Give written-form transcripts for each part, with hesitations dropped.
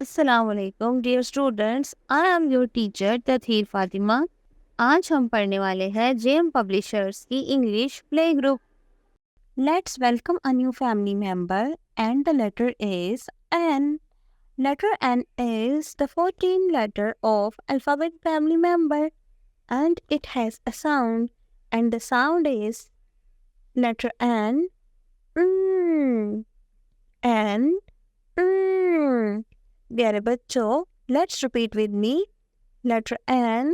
Assalamualaikum dear students, I am your teacher Tathir Fatima. आज हम पढ़ने वाले हैं जेएम पब्लिशर्स की English play group. Let's welcome a new family member and the letter is N. Letter N is the 14th letter of alphabet family member and it has a sound and the sound is letter N. N. प्यारे बच्चों, let's repeat with me. Letter N.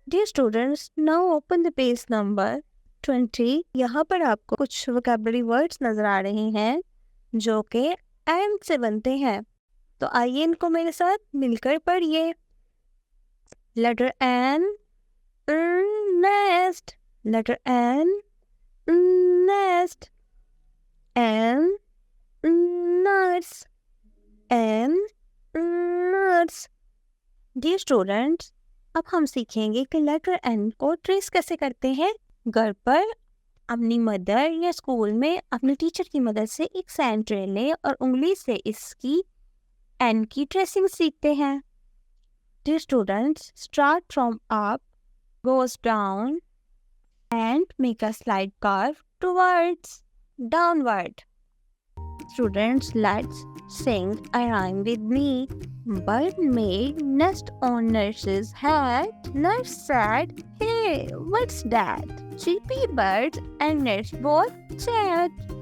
Dear students, now open the page number 20. यहाँ पर आपको कुछ vocabulary words नजर आ रहे हैं जो कि N से बनते हैं. तो आइए इनको मेरे साथ मिलकर पढ़िए. Letter N. Nest. Letter N. Nest. N. Nuts. N. Nuts. Dear students, अब हम सीखेंगे कि लेटर N को ट्रेस कैसे करते हैं. घर पर अपनी मदर या स्कूल में अपने टीचर की मदद से एक सैंड ट्रे लें और उंगली से इसकी N की ट्रेसिंग सीखते हैं. Dear students, start from up, goes down and make a slight curve towards downward. Students, let's sing a rhyme with me. Bird made nest on nurse's hat. Nurse said, "Hey, what's that?" Chippy birds and nurse both chat.